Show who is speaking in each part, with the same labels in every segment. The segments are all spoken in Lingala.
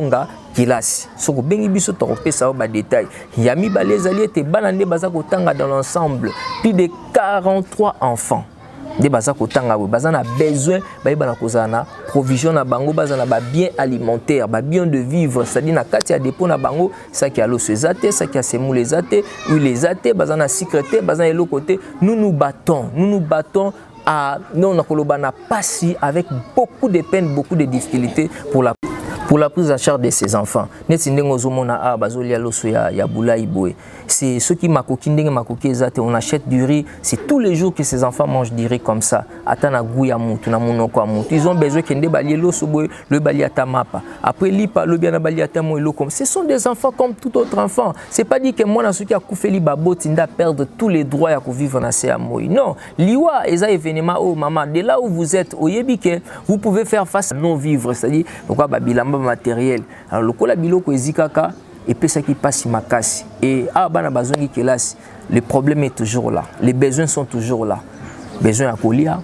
Speaker 1: kotanga kelasi soko bengi biso to kopesa ba détail ya mibale ezali ete bana nde baza kotanga dans l'ensemble plus de 43 enfants de baza kotanga baza na besoin bayeba kozala na provision na bango baza na ba bien alimentaire ba bien de vivre c'est-à-dire na kati ya dépôt na bango saki ya loso ezate saki ya semoule ezate huile ezate baza na secrétaire baza elo côté nous nous battons à non na passi avec beaucoup de peine beaucoup de difficultés pour la prise en charge de ces enfants. C'est ceux qui on achète du riz, c'est tous les jours que ces enfants mangent du riz comme ça. Ils ont besoin le baliatamapa. Après lipa le bien baliatamo comme ce sont des enfants comme tout autre enfant. C'est pas dit que moi ceux qui a koufeli babo tinda perdre tous les droits à vivre dans ces amours. Non, liwa eza événement oh maman de là où vous êtes au yebike, vous pouvez faire face à non vivre, c'est-à-dire pourquoi babilamba matériel. Alors le kola biloko ezikaka et puis ça qui passe makasi et bana bazongi kelasi, le problème est toujours là, les besoins sont toujours là. Besoin à kolia,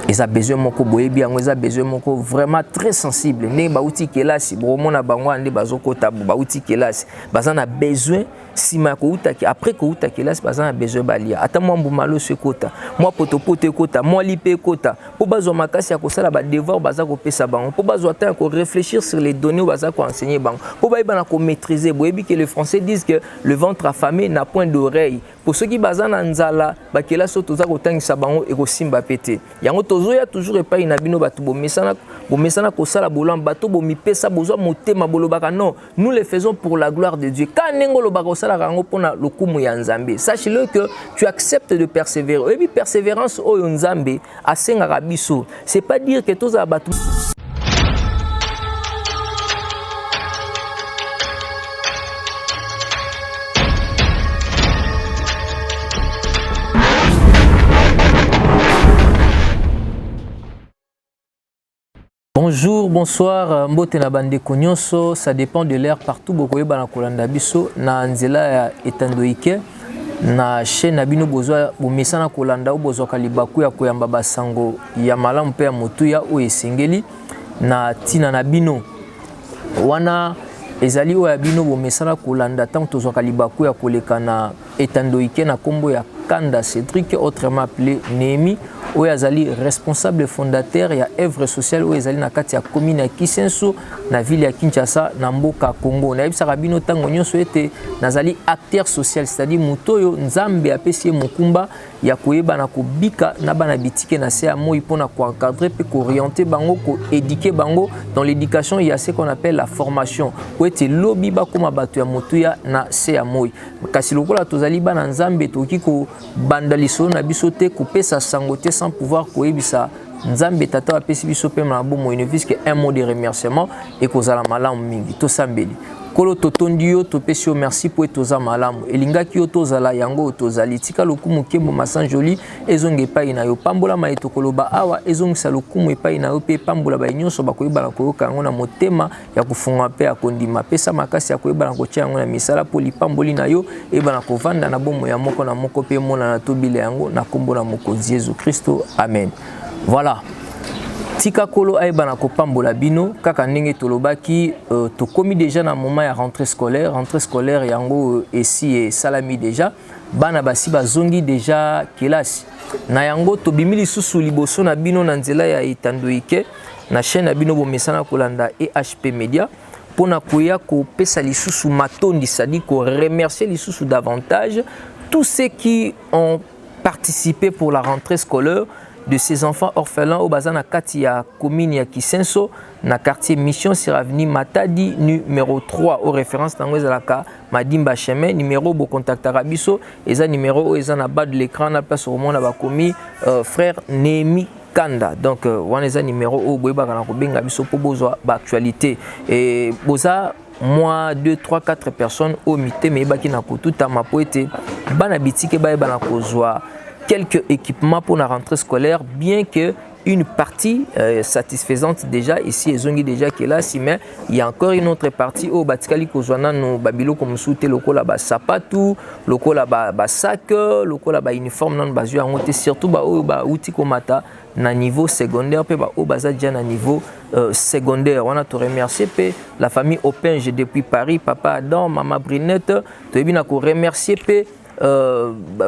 Speaker 1: ils ont besoin moko boyebi yango, ils ont besoin moko vraiment très sensible. Ne bauti kelasi, bromona bango ande bazoko tabu bauti kelasi, bazana besoin sima ko utaki après ko utaki kelasi bazana besoin balia. Ata moi mbumalo se kota, moi potopote kota, moi lipe kota. Po bazo makasi ya kosala ba devoir baza ko pesa bango. Po bazo ata ko réfléchir sur les données baza ko enseigner bango. Po ba na ko maîtriser boyebi que les Français disent que le ventre affamé n'a point d'oreille. Pour ceux qui bazana nzala ba kelasi toza ko tangisa bango e ko simba pété. Yango tozoya toujours epa inabino batu bo mesana ko sala bolam bato bo mipesa bozo motema bolobaka non, nous le faisons pour la gloire de Dieu. Quand nengolo bako sala rango pona lokumu ya Nzambe. Sache-le que tu acceptes de persévérer. Et puis persévérance o Nzambe asenga rabiso. C'est pas dire que toza batu. Bonjour, bonsoir, mbote na bande konyonso, ça dépend de l'air partout bokoye bana kolanda biso na nzela ya etandoike na chaîne na bino bozwa bomesana kolanda bozwa kalibaku ya koyamba basango ya malamu pe ya motuya o esengeli na tina na bino wana ezali o ya bino bomesana kolanda tant tozwa kalibaku ya koleka na etandoike na kombo ya Kanda Cédric autrement appelé Némi Oyazali responsable fondateur ya œuvre sociale Oyazali na kati ya commune ya Kisenso na ville ya Kinshasa na mboka Congo na ebisa rabino tango nyonso ete nazali acteur social c'est-à-dire mutoyo Nzambe apesi mokumba ya koyeba na kobika na bana bitike na se ya moi pona ko encadrer pe ko orienter bango ko éduquer bango dans l'éducation il y a ce qu'on appelle la formation ko ete lobi ba koma bato ya motuya na se ya moi kasi lokola tozali bana Nzambe toki ko bandaliso na biso te kopesa sango te sans pouvoir koyebisa Nzambe tata apesi biso pe na bomo inovisque un mot de remerciement et kozala malamu mingi to sambeli kolo totondi yo topesi yo merci pour toza malamu elingaki yo tozala yango tozali tika lokumu kembo masan joli ezonge epai na yo pambola maito koloba awa ezongisa lokumu epai na yo pe pambola ba nyonso bakoyeba na koyoka yango na motema ya kufunga pe ya kondima pesa makasi ya koyeba na kotia yango na misala po lipamboli na yo eba na kovanda na bomo ya moko na moko pe mona na tobile yango na kombo na mokonzi Jésus Christo amen. Voilà. Tika kolo aeba na kopambola bino kaka ndenge tolobaki to komi déjà na moment ya rentrée scolaire yango esi et salami déjà bana basi bazongi déjà kelasi na yango to bimili susu liboso na bino na nzela ya etandoike na chaîne na bino bomesana kolanda EHP Media pona koya ko pesa lisusu matondi c'est-à-dire ko remercier lisusu davantage tous ceux qui ont participé pour la rentrée scolaire de ces enfants orphelins au bazana kati ya commune ya Kisenso na quartier Mission sur avenue Matadi numéro 3 aux références tango ezalaka Madimba chemin numéro bo contact arabiso eza numéro eza na bas de l'écran na place au monde ba commis frère Némi Kanda donc wana eza numéro o boyeba kana ko benga biso po bozwa ba actualité et boza moi 2 3 4 personnes au mité mais baki na kotuta mapoete bana bitike ba na kozwa quelques équipements pour la rentrée scolaire, bien que une partie satisfaisante déjà ici et zongi déjà qui est là, mais il y a encore une autre partie au batikali kozwana no babilo comme souté lokola ba sapatu, lokola ba sac, lokola ba uniforme non bazu angote surtout ba o ba outi komata na niveau secondaire pe ba o baza déjà na niveau secondaire. On a te remercier pe la famille Opinge depuis Paris, papa Adam, maman Brinette, te bina ko remercier pe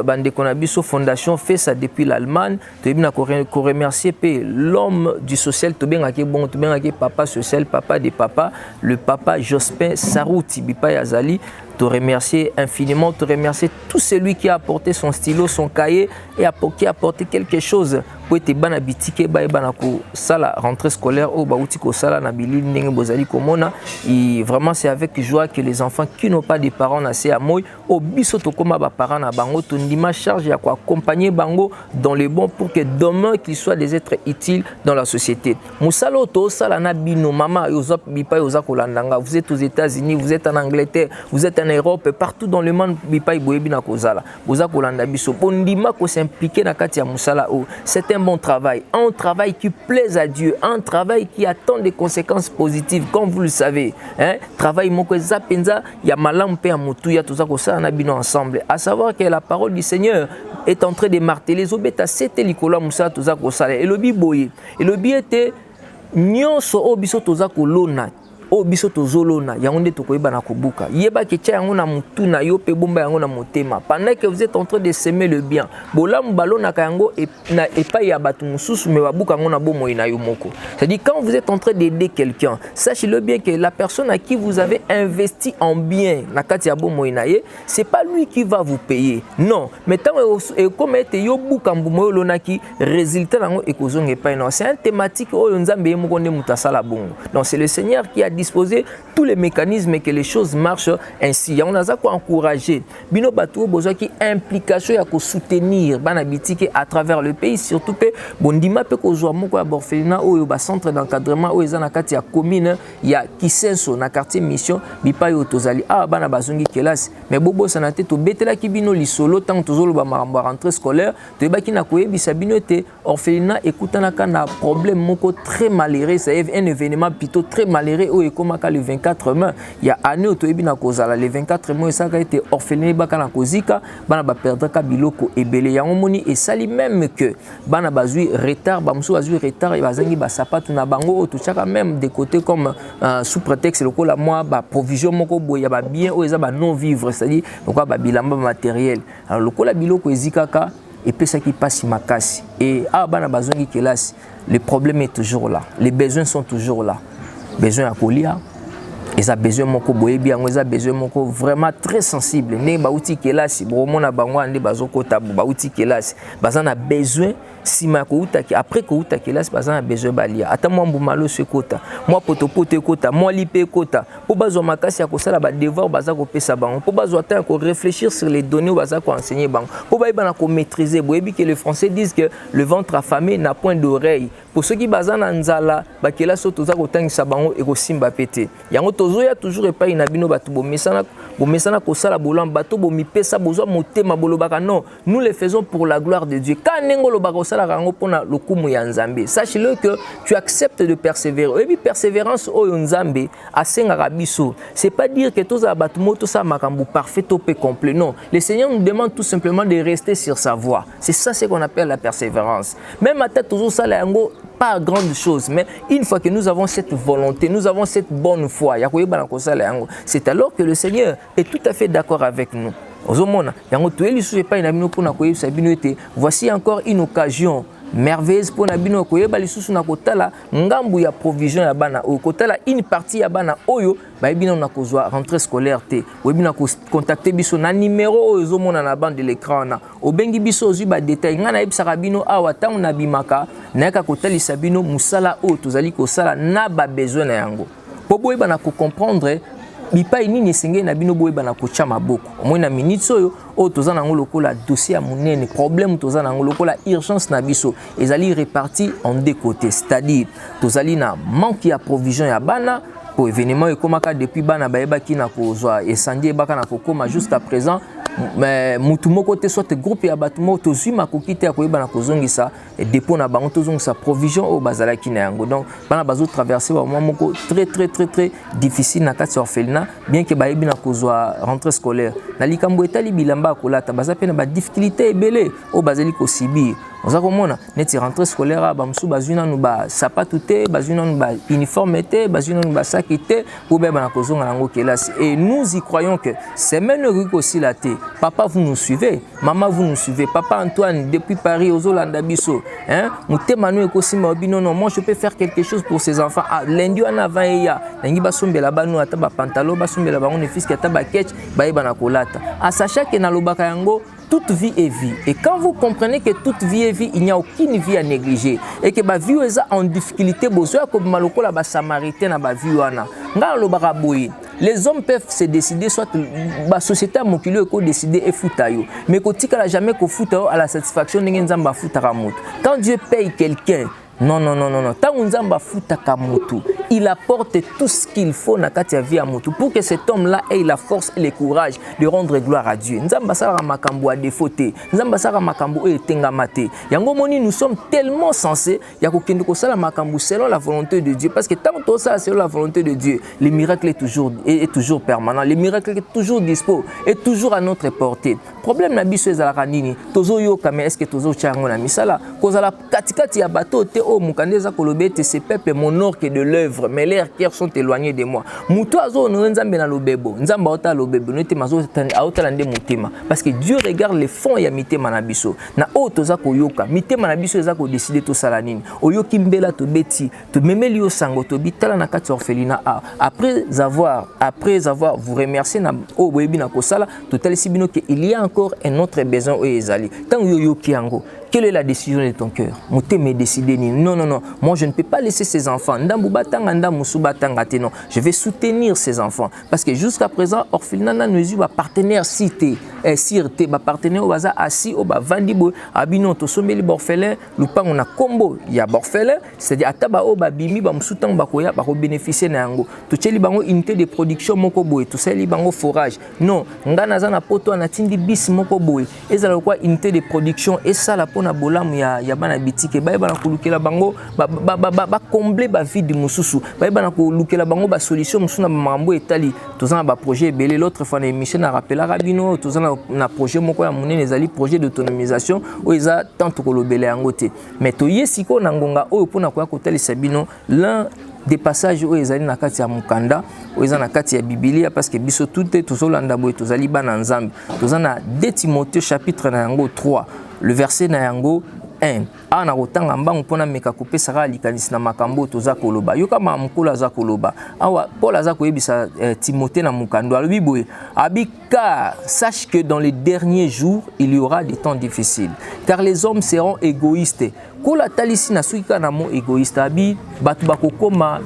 Speaker 1: bande konabiso fondation fait ça depuis l'Allemagne, te bina ko remercier pe l'homme du social to benga ke bon to benga ke papa social, papa des papas, le papa Jospin Sarouti bipa yazali. Te remercier infiniment, te remercier tout celui qui a apporté son stylo, son cahier et qui a apporté quelque chose pour être ban habitike ba banako sala rentrée scolaire au baouti ko sala na bili ndenge bozali komona. Et vraiment c'est avec joie que les enfants qui n'ont pas de parents nassé à moi au biso to koma ba parents na bango to ndima charge ya ko accompagner bango dans le bon pour que demain qu'ils soient des êtres utiles dans la société. Musalo to sala na bino mama yozap bipa yozako landanga, vous êtes aux États-Unis, vous êtes en Angleterre, vous êtes en Europe, partout dans le monde bipai boyebi na kozala boza kolanda biso bondima ko s'impliquer na kati ya musala o. C'est un bon travail, un travail qui plaise à Dieu, un travail qui attend des conséquences positives comme vous le savez, hein. Travail moko zapenza ya malamu pe ya mutu ya toza kosala na bino ensemble, à savoir que la parole du Seigneur est en train de marteler zobeta sete likola musala toza kosala et le biboye et le biete nyonso o biso toza kolona o biso tozolona yango nde tokoyeba na kobuka yeba ke tia yango na mutu na yo pe bomba yango na motema pendant que vous êtes en train de semer le bien bolamu balona ka yango na epai ya batu mususu me babuka yango na bomo ina yo moko. C'est-à-dire quand vous êtes en train d'aider quelqu'un, sachez-le bien que la personne à qui vous avez investi en bien na kati ya bomo ina ye, c'est pas lui qui va vous payer, non, mais tant et comme ete yo buka mbumo yo lonaki résultat nango ekozonga epai non, c'est un thématique oyo nzambe yemoko nde mutasala bongo. Donc c'est le Seigneur qui a disposer tous les mécanismes et que les choses marchent ainsi. On a ça quoi encourager bino batu besoin qui implication ya ko soutenir bana bitike à travers le pays, surtout pe bondima pe ko zwa moko ya borphelinat oyo ba centre d'encadrement oyo eza na kati ya commune ya Kisenso na quartier mission bipa yo tozali bana bazongi kelasi mais bobo sanate to betela ki bino lisolo tant tozolo ba maramba rentrée scolaire to ba ki na koyebisa bino te orphelinat ekutana kana problème moko très malheureux, c'est un événement plutôt très malheureux oyo komaka le 24 mai il y a année otoyebi na kozala le 24 mai ça a été orphelinat baka na kozika bana ba perdre ka biloko ebele yango moni et sali même que bana bazui retard ba musu bazui retard et bazangi ba sapatu na bango to chaka même des côtés comme sous prétexte lokola moi ba provision moko boya ba bien o eza ba non vivre, c'est-à-dire pourquoi ba bilamba matériel alors lokola biloko ezikaka et puis ça qui passe makasi et bana bazongi kelasi, le problème est toujours là, les besoins sont toujours là. Besoin à colia, ils ont besoin moko boyebi yango, ils ont besoin moko vraiment très sensible. Ne ba outi kelasi, bromo na bango ande bazoko tabu ba outi kelasi, bazana besoin si ma kouta ki après kouta kelasi bazana besoin balia. Ata moi mbumalo se kota, moi potopote kota, moi lipe kota. Po bazo makasi ya kosala ba devoir bazako pesa bango. Po bazo ata ko réfléchir sur les données bazako enseigner bango. Po ba ibana ko maîtriser boyebi que les Français disent que le ventre affamé n'a point d'oreille. Pour ceux qui bazana nzala, ba kelasi toza ko tangisa bango e ko simba pété. Yango tozoya toujours epai na bino batu bo mesana ko sala bolam bato bo mipesa bozwa motema bolobaka non, nous le faisons pour la gloire de Dieu. Quand nengolo bako sala rango pona lokumu ya nzambe, sache-le que tu acceptes de persévérer. Et puis persévérance oyo nzambe asenga biso, c'est pas dire que tous abatu moto sa makambu parfait au peu complet, non. Le Seigneur nous demande tout simplement de rester sur sa voie. C'est ça ce qu'on appelle la persévérance. Même à tête toujours sala yango pas grande chose, mais une fois que nous avons cette volonté, nous avons cette bonne foi, c'est alors que le Seigneur est tout à fait d'accord avec nous. Voici encore une occasion merveilleuse pour nabino koyeba lisusu na kotala ngambu ya provision ya bana o kotala une partie ya bana oyo ba bino na kozwa rentrée scolaire te webina ko contacter biso na numéro oyo zomona na bande de l'écran na obengi biso ozu ba détail ngana yebisaka bino awa tangu na bimaka na ka kotalisa bino musala oyo tozali kosala na ba besoin na yango po boyeba na ko comprendre bipai nini esengeli na bino boyeba na kotia maboko omoi na minute oyo oyo toza nango lokola dossier ya monene problème toza nango lokola urgence na biso ezali réparti en deux côtés, c'est-à-dire tozali na manque ya provision ya bana po événement ekomaka depuis bana bayebaki na kozwa esandi ebaka na kokoma jusqu'à présent mutu moko te soit groupe ya batu moko tozwi makoki te akoyeba na kozongisa dépôt na bango tozongisa provision au bazalaki na yango. Donc bana bazo traverser ba moment moko très difficile na kati orphelinat, bien que bayebi na kozwa rentrée scolaire na likambo etali bilamba kolata baza pe na ba difficulté ebele au bazali ko subir. On a komona neti rentrée scolaire ba musu bazuna nu ba sapatu te bazuna nu ba uniforme te bazuna nu ba sac te ou bien na kozonga nango kelasi. Et nous y croyons que c'est même aussi la té. Papa vous nous suivez, maman vous nous suivez, papa Antoine depuis Paris aux Olanda biso, hein, mutemanu ekosima obino non, moi je peux faire quelque chose pour ces enfants. Ah lundi en avant ya nangi basombela banu ata ba pantalon basombela bango ne fils ata ba ketch ba yeba na kolata. À sachant que na lobaka yango toute vie est vie. Et quand vous comprenez que toute vie est vie, il n'y a aucune vie à négliger. Et que ma vie est en difficulté, les hommes peuvent se décider, soit la société a décider et foutayo. Mais quand il n'a jamais qu'au foutayo à la satisfaction, quand Dieu paye quelqu'un, non. Tant Nzamba futa kamutu, il apporte tout ce qu'il faut na katia via mutu pour que cet homme-là ait la force et le courage de rendre gloire à Dieu. Nzamba sara makambo a défauté, Nzamba sara makambo e tengamate. Yango moni nous sommes tellement censés yako kendo ko sala makambo selon la volonté de Dieu parce que tant que ça selon la volonté de Dieu, le miracle est toujours permanent, le miracle est toujours dispo, est toujours à notre portée. Problème na biso ezala nini? Tozo yo kame est-ce que tozo chango na misala? Kozala katikati ya bateau te oh mukandeza kolobete ces peuples m'honorent que de l'œuvre mais leurs cœurs sont éloignés de moi. Muto azo no nzambe na lobebo nzamba ota lobebo no te mazo aota ndé mutema parce que Dieu regarde les fonds ya mitema na biso na o toza koyoka mitema na biso eza ko décider to sala nini oyoki mbela to beti to memeli yo sango to bitala na kati orphelinat après avoir vous remercier na o boyebi na kosala total sibino que il y a encore un autre besoin au ezali tant yoyoki yango. Quelle est la décision de ton cœur? Mouté décidé non. Moi je ne peux pas laisser ces enfants. Non. Je vais soutenir ces enfants. Parce que jusqu'à présent, orphelinat nous va partenaire cité. Sirte, partenaire au bazar assis au vandibo. Abino to sombeli borfelin. Lupa on a combo. Il y a borfelin. C'est-à-dire ataba au bimi ba msutan bakoya ba bénéficier na yango. To cheli bango unité de production moko boy. To seli bango forage. Non. Ngana za na poto na tindi bis moko boy. Ezala quoi unité de production et ça la na bolamu ya bana bitike ba bana kulukela bango ba combler ba vide mususu ba bana kulukela bango ba solution musuna mambo etali tozana ba projet belé l'autre fois na émission na rappela rabino tozana na projet moko ya munene ezali projet d'autonomisation o eza tant kolobela yango te mais toyesiko na ngonga oyo pona kwa kotali sabino l'un des passages où ezali na kati ya mukanda où ezali na kati ya Biblia parce que biso tout tozolanda boy tozali bana nzambe tozana 2 Timothée chapitre na yango 3 le verset na yango 1 ana kotanga mbangu pona meka kopesa likanisi na makambo toza koloba yoka mamukula za koloba awa Paul aza koyebisa Timothée na mukando alobi boye abika sache que dans les derniers jours il y aura des temps difficiles car les hommes seront égoïstes kola talisi na suika na mo égoïste abi batu bakokoma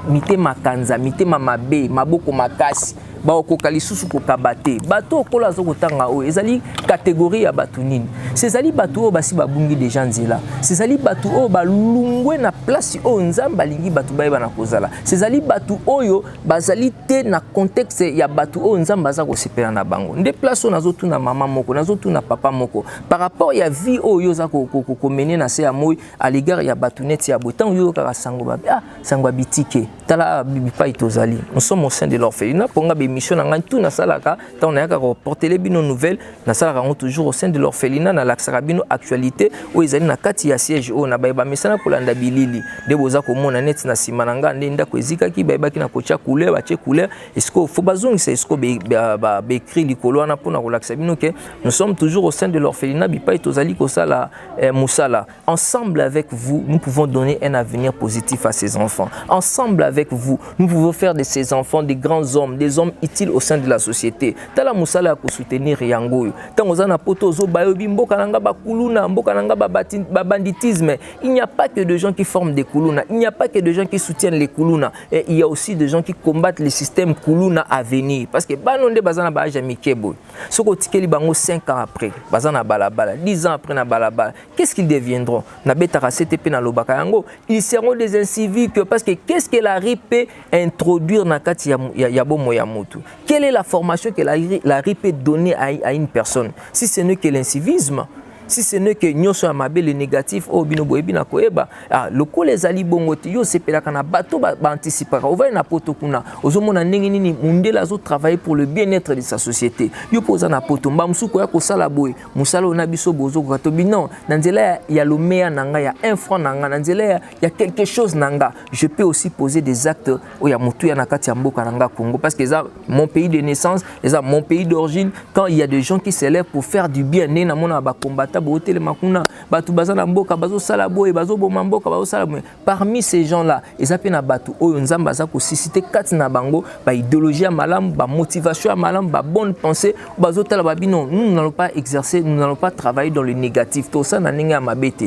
Speaker 1: mitema kanza mitema mabe maboko makasi baokoka lisusu kokabate bato okola azokotanga oyo ezali catégorie ya bato nini sezali bato oyo basi babungi deja nzela sezali bato oyo balungwe na place oyo nzambe alingi bato bayeba na kozala sezali bato oyo bazali te na contexte ya bato oyo nzambe aza kosepela na bango nde place oyo nazotuna mama moko nazotuna papa moko par rapport ya vie oyo oza komene na se ya moi à l'égard ya bato neti ya boye ntango oyo kaka sango babe sango abitike tala bipai tozali nous sommes au sein de l'orphelinat ponga mission na ngantu na salaka tant na ka reporter les bino nouvelles na salaka on toujours au sein de l'orphelinat na laksaka bino actualité o ezali na kati ya siège o na bayeba mesana kolanda bilili de boza ko mona net na simananga ndenda ko ezika ki bayeba ki na kocha couleur ba che couleur esko faut bazong c'est esko ba écrit likolo na pona ko laksa bino que nous sommes toujours au sein de l'orphelinat bipai tozali ko sala musala ensemble avec vous nous pouvons donner un avenir positif à ces enfants ensemble avec vous nous pouvons faire de ces enfants des grands hommes des hommes utile au sein de la société. Tala musala ko soutenir yango. Tango zana poto zo bayobi mboka nanga ba kuluna, mboka nanga ba banditisme. Il n'y a pas que de gens qui forment des kuluna, il n'y a pas que de gens qui soutiennent les kuluna. Et il y a aussi des gens qui combattent le système kuluna à venir parce que banonde bazana ba jamais kebo. Soko tikeli bango 5 ans après, bazana balabala, 10 ans après na balabala. Qu'est-ce qu'ils deviendront? Na betara CTP na lobaka yango, ils seront des inciviques parce que qu'est-ce que la la peut introduire na kati ya bomo ya mutu? Quelle est la formation que la peut donner à une personne? Si ce n'est que l'incivisme, si ce n'est que nyoso ya mabe le négatif o bino boyebi na koeba loko les ali bongo te yo sepelaka na bato ba anticipaka o va na poto kuna ozomona ndenge nini mundela zo travailler pour le bien-être de sa société yo poza na poto mba musuko ya kosala boye musala ona biso bozo ko to bino na nzela ya lomea nanga ya 1 franc nanga na nzela ya quelque chose nanga je peux aussi poser des actes o ya mutu ya na kati ya mboka nanga Congo parce que ça mon pays de naissance ça mon pays d'origine quand il y a des gens qui s'élèvent pour faire du bien né na mona ba combattant botel makuna batu bazana mboka bazo sala boye bazo boma mboka bazo sala boye parmi ces gens là ezapena batu oyo nzamba za ko susciter kati na bango ba idéologie malam ba motivation malam ba bonne pensée bazo tala babino nous n'allons pas exercer nous n'allons pas travailler dans le négatif tout ça na ninga mabete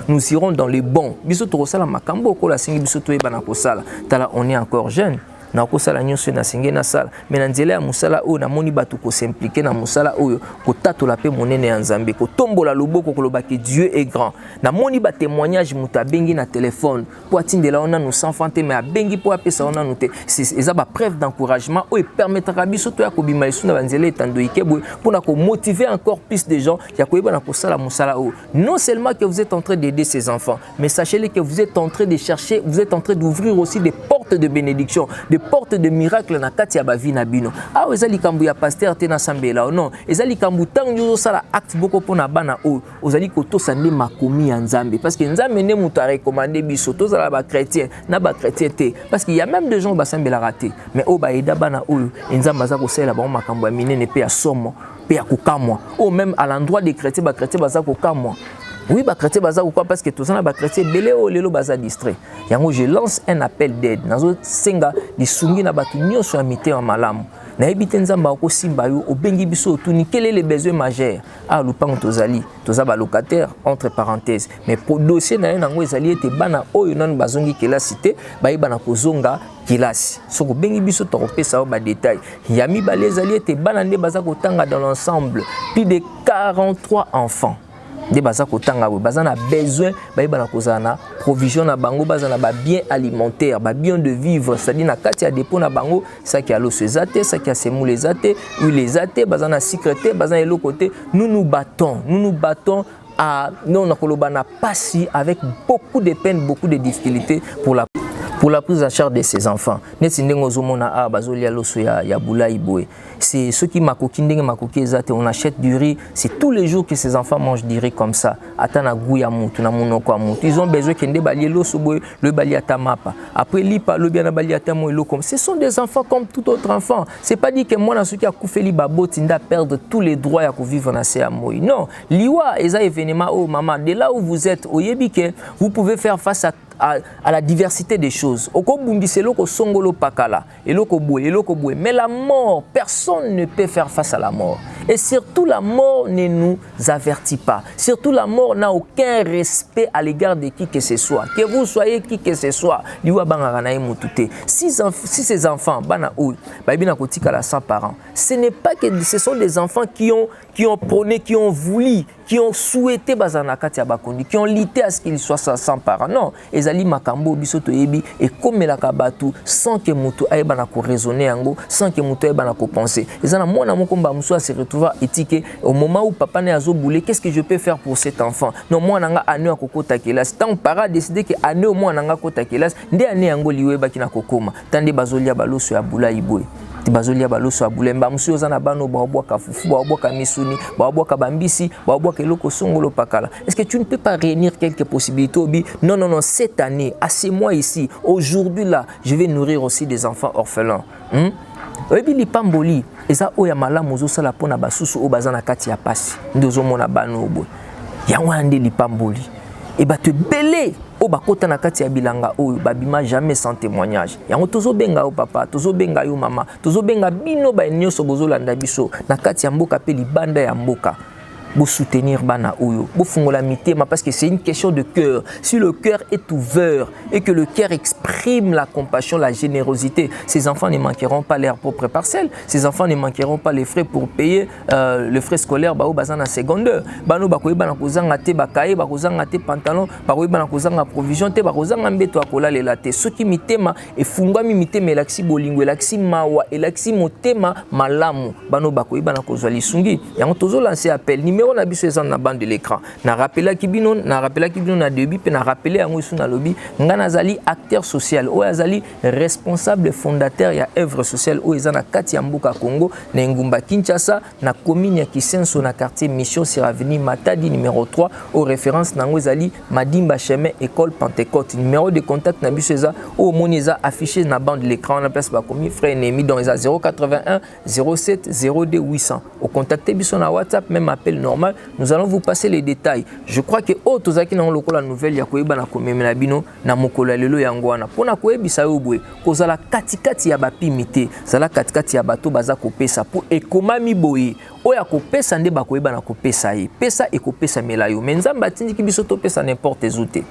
Speaker 1: nous irons dans le bon biso to sala makambo ko la singi biso to ebana ko sala tala on est encore jeune na kosala nyonso na singe na sala mais na nzela ya musala oyo na moni batu ko s'impliquer na musala oyo ko tatola pe monene ya nzambe ko tombola loboko ko lobaki Dieu est grand na moni ba témoignage muta bengi na téléphone po atindela ona nous sans fante mais abengi po apesa ona nous te eza ba preuve d'encouragement oyo permettra biso to ya ko bima isu na banzela etandoike boy pour na ko motiver encore plus de gens ya ko yeba na ko sala musala oyo non seulement que vous êtes en train d'aider ces enfants mais sachez-le que vous êtes en train de chercher vous êtes en train d'ouvrir aussi des portes de bénédiction porte de miracle na kati ya ba vie na bino ezali kambu ya pasteur te na sambela non ezali kambu tango nyozo sala acte boko pona bana o ozali kotosa nde makomi ya nzambe parce que nzambe ne mutu a recommandé biso tozala ba chrétien na ba chrétien te parce qu'il y a même des gens ba sambela raté mais o ba eda bana oyo nzambe za ko sala ba makambo ya minene pe ya somo pe ya kokamwa o même à l'endroit des chrétiens ba chrétien ba za kokamwa. Oui, bah chrétien baza ou quoi parce que tout ça bah chrétien belé o lelo baza distrait. Yango je lance un appel d'aide. Nazo senga di sungi na batu nyonso amité en malamu. Na ebite nzamba ko simba yo obengi biso tuni quel est le besoin majeur lupango tozali toza ba locataire entre parenthèses mais pour dossier na yango ezali ete bana oyo nanu bazongi kelasi te bana kozonga kelasi soko bengi biso to kopesa ba détail yami balezali ete bana nde baza kotanga dans l'ensemble plus de 43 enfants. Des baza kotanga baza na besoin bana kozana provision na bango baza na ba bien alimentaire ba bien de vivre c'est-à-dire na kati ya dépôt na bango ça qui a l'eau zate ça qui a semoule zate huile zate baza na secrétaire baza elo côté nous nous battons à non na koloba na passi avec beaucoup de peine beaucoup de difficultés pour la prise en charge de ces enfants. Neti ndengo zomona bazolia loso ya bulai boy. C'est ceux qui makoki ndenge makoki ezate on achète du riz, c'est tous les jours que ces enfants mangent du riz comme ça. Atana guya mutu na monoko ya mutu. Ils ont besoin kende balie loso boy, le balie atamapa. Après lipa le bien na balie atamo elo comme. Ce sont des enfants comme tout autre enfant. C'est pas dit que moi na ceux qui a koufeli babo tinda perdre tous les droits à vivre na ces amoy. Non, liwa eza événement oh maman, de là où vous êtes, oyebike, vous pouvez faire face à la diversité des choses. Mais la mort, personne ne peut faire face à la mort. Et surtout la mort ne nous avertit pas. Surtout la mort n'a aucun respect à l'égard de qui que ce soit. Que vous soyez qui que ce soit. Si ces enfants, sans parents, ce n'est pas que ce sont des enfants qui ont prôné, qui ont voulu, qui ont souhaité qui ont lutté à ce qu'ils soient sans parents. Non, ezali makambo bisoto yebi et comme la kabatu sans que mutu aeba na ko raisonner yango, sans que mutu aeba na ko penser. Ezana mwana mokomba muso se retrouver étiqué au moment où papa ne azo boulé, qu'est-ce que je peux faire pour cet enfant? Non, moi nanga ane akokota kelas. Tant para décider que ane au moins nanga kota kelas, nde ane yango liwe ba kina kokoma. Tande bazolia baloso ya bula iboy. Bazolia baloso abulemba musu ozana bano baobwaka fufu baobwaka misuni baobwaka bambisi baobwaka eloko songolo pakala. Est-ce que tu ne peux pas réunir quelques possibilités obi? Non, cette année à ces mois ici aujourd'hui là je vais nourrir aussi des enfants orphelins. Obi lipamboli eza oya malamu zo sala pona basusu o bazana kati ya pasi ndozo mona bano obo yango ande lipamboli et ba te belé o bakota na kati ya bilanga oyo babima jamais sans témoignage. Yango tozo benga o papa, tozo benga yo mama, tozo benga bino ba nyonso bozolanda biso na kati ya mboka pe libanda ya mboka. Pour soutenir bana oyo, pour fongola mitema, parce que c'est une question de cœur. Si le cœur est ouvert et que le cœur exprime la compassion, la générosité, ces enfants ne manqueront pas leur propre parcelle. Ces enfants ne manqueront pas les frais pour payer le frais scolaire bao bazana secondaire. Bano bakoyi bana kozanga te bakaye bakozanga te pantalon, bakoyi bana kozanga provision te bakozanga mbeto akola lela te. Soki mitema efungwami mitema elaksi bolingo elaksi mawa elaksi motema malamu. Bano bakoyi bana kozwa lisungi. Yango tozo lancer appel numéro na biso eza na bande de l'écran. Na rappela kibino na début pe na rappeler yango isu na lobi nga nazali acteur social o azali responsable fondateur ya œuvre sociale o eza na kati ya mboka Congo na ngumba Kinshasa na commune ya Kisenso na quartier Mission sur avenue Matadi numéro 3 au référence nango ezali Madimba chemin école Pentecôte. Numéro de contact na biso eza o moni eza affiché na bande de l'écran na place ba komi frère ennemi donc eza 081 07 02 800 au contacter biso na WhatsApp même appel normal. Nous allons vous passer les détails. Je crois que tozaki na lokola nouvelle ya koyeba na komemela bino na mokolo lelo yango wana pona koyebisa yo boye kozala katikati ya bapimité zala katikati ya bato baza kopesa po ekomami boye oya kopesa nde bakoyeba na kopesa ye pesa ekopesa mela yo mais nzamba atindiki biso topesa n'importe zute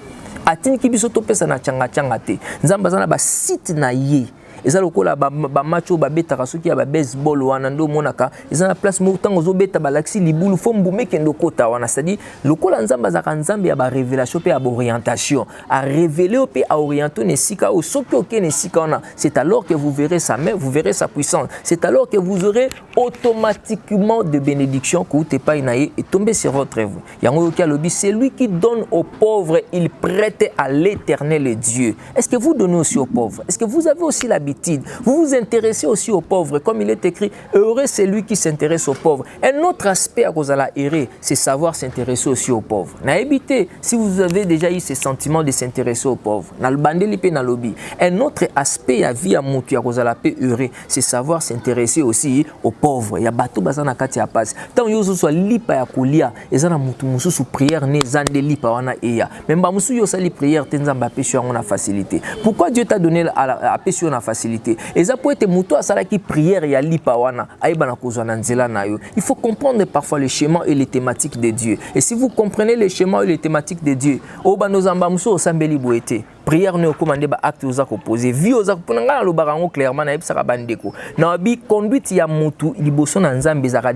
Speaker 1: atindiki biso topesa na changa te nzamba zana ba site na ye eza lokola ba match o ba beta kasoki ya ba baseball wana ndo monaka eza na place mo tango zo beta ba laxi libulu fo mbume kendo kota wana c'est-à-dire lokola nzamba za nzambe ya ba révélation pe ya ba orientation a révéler pe a orienter ne sika o soki oke ne sika wana c'est alors que vous verrez sa main vous verrez sa puissance c'est alors que vous aurez automatiquement de bénédictions que vous te pas inaye et tomber sur votre œuvre yango yoki alobi c'est lui qui donne aux pauvres il prête à l'Éternel Dieu. Est-ce que vous donnez aussi aux pauvres? Est-ce que vous avez aussi l'habitude? Vous vous intéressez aussi aux pauvres, comme il est écrit, heureux c'est lui qui s'intéresse aux pauvres. Un autre aspect à cause de la erreur, c'est savoir s'intéresser aussi aux pauvres. N'habitez, si vous avez déjà eu ce sentiment de s'intéresser aux pauvres, un autre aspect à vie à monter à cause de la paix heureux, c'est savoir s'intéresser aussi aux pauvres. Il y a bateau bazana kati ya passe. Tant yo so lipa ya kolia, ezana mutu musu sous prière ne zande lipa wana eya. Même ba musu yo sali prière tenzamba pesio on a facilité. Pourquoi Dieu t'a donné la pesio na facilité? Et ça peut être muto asala qui prière ya lipa wana aiba na kozwa na nzela na yo. Il faut comprendre parfois les schémas et les thématiques de Dieu. Et si vous comprenez les schémas et les thématiques de Dieu, o banozamba muso osambeli boete. Prière ne commandé ba acte aux poser vie aux ponanga lo barango clairement na ebsaka bandeko. Na bi conduite ya mutu liboso na nzambe ezaka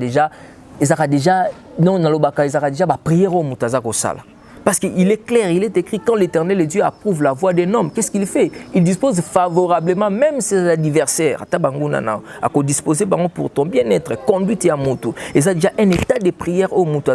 Speaker 1: déjà non na lo baka ezaka déjà ba prière au mutaza ko sala. Parce qu'il est clair, il est écrit quand l'Éternel Dieu approuve la voie d'un homme, qu'est-ce qu'il fait? Il dispose favorablement même ses adversaires. À disposer pour ton bien-être, conduite à moto. Et ça déjà un état de prière au moto.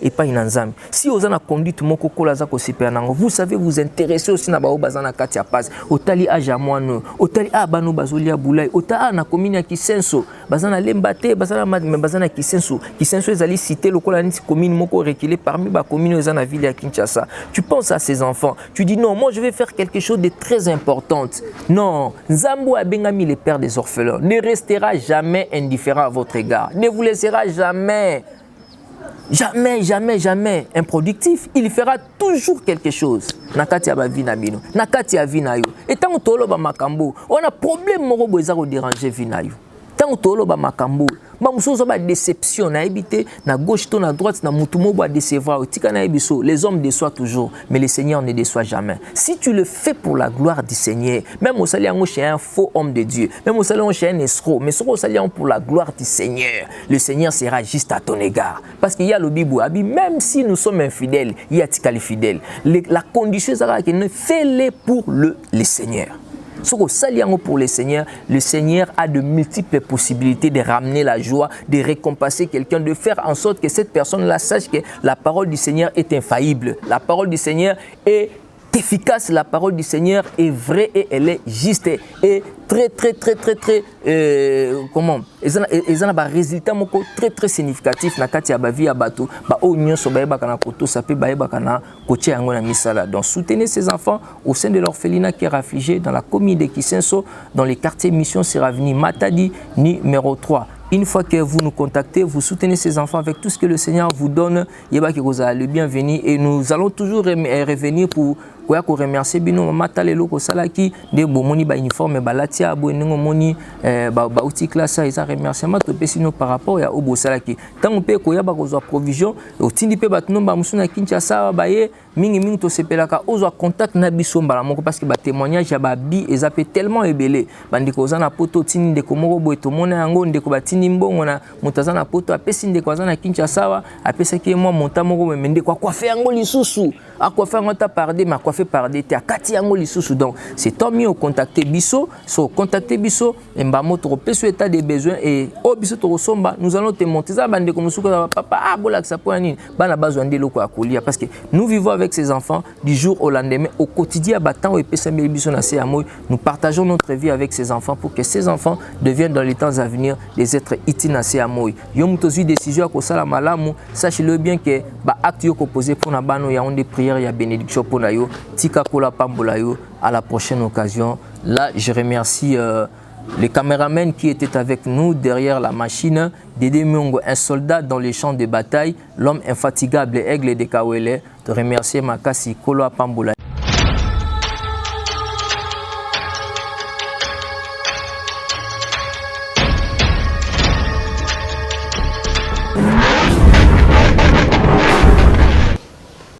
Speaker 1: Et pas une ensemble. Si vous avez conduite, vous savez vous intéresser aussi à bazana katia pass. Otali ajamoano, otali abano bazolia boulay, ota na commune Kisenso, bazana lembate, bazana Kisenso. Kisenso ezali cité lokola nti commune moko reculé parmi ba commune ezana à Kinshasa. Tu penses à ces enfants. Tu dis non, moi je vais faire quelque chose de très important. Non, Nzambo Abengami, le père des orphelins, ne restera jamais indifférent à votre égard. Ne vous laissera jamais improductif. Il fera toujours quelque chose. Nakati ya vina bino, nakati ya vina yo. Et tant que tolo ba makambo, on a problème moko boza ko déranger vina yo. Tant que tolo ba makambo, ba musozo ba déception na habité na gauche to na droite na mutumo ba décevoir tika na ebiso. Les hommes déçoivent toujours, mais le Seigneur ne déçoit jamais. Si tu le fais pour la gloire du Seigneur, même au sali chez un faux homme de Dieu, même au sali chez un escroc, mais au sali pour la gloire du Seigneur, le Seigneur sera juste à ton égard. Parce qu'il y a le Bible, même si nous sommes infidèles, il y a tikali fidèles. La condition c'est que fais-les pour le Seigneur. Pour le Seigneur a de multiples possibilités de ramener la joie, de récompenser quelqu'un, de faire en sorte que cette personne-là sache que la parole du Seigneur est infaillible. La parole du Seigneur est efficace, la parole du Seigneur est vraie et elle est juste et très comment ils ont un résultat très significatif na kati ya ba vie ya bato ba o nyonso ba yeba kana koto sape ba yeba kana koche yango na misala. Donc soutenez ces enfants au sein de l'orphelinat qui est réfugié dans la commune de Kisenso dans les quartiers Mission sur avenue Matadi numéro 3. Une fois que vous nous contactez, vous soutenez ces enfants avec tout ce que le Seigneur vous donne. Yeba ki le bienvenu et nous allons toujours revenir pour koya ko remercier bino mama talelo ko salaki de bomoni ba uniforme balatia bo ningo moni ba outil classe ça remerciement to pesino par rapport ya obo salaki tango pe koya ba ko zo provision otindi pe batno ba musuna Kinshasa ba ye mingi to sepelaka ozo contact na biso mbala moko parce que ba témoignage ya ba bi ezapé tellement ebelé bandiko za na poto tini ndeko moko boye to mona yango ndeko batini mbongo na mutaza na poto apesi ndeko za na Kinshasa apesa ki moi monta moko me ndeko kwa faire yango lisusu a quoi faire ngota parler ma quoi faire parler te akati yango lisusu donc c'est tant mieux contacter biso so contacter biso mba moto peso état des besoins et au biso to somba nous allons te monter ça bandeko musuka papa ah bola que ça pour nini bana besoin de loko akolia parce que nous vivons avec ces enfants du jour au lendemain au quotidien battant et pesa biso na se amoy nous partageons notre vie avec ces enfants pour que ces enfants deviennent dans les temps à venir des êtres utiles na se amoy yo mutozi décision ko sala malamu sachez-le bien que ba acte yo ko poser pour na bano ya on des prières ya bénédiction pour na yo tika kola pambola yo à la prochaine occasion. Là je remercie les caméramans qui étaient avec nous derrière la machine, Dédé Miongo, un soldat dans les champs de bataille, l'homme infatigable, aigle de Kawele, de remercier Makasi Kolo Pambola.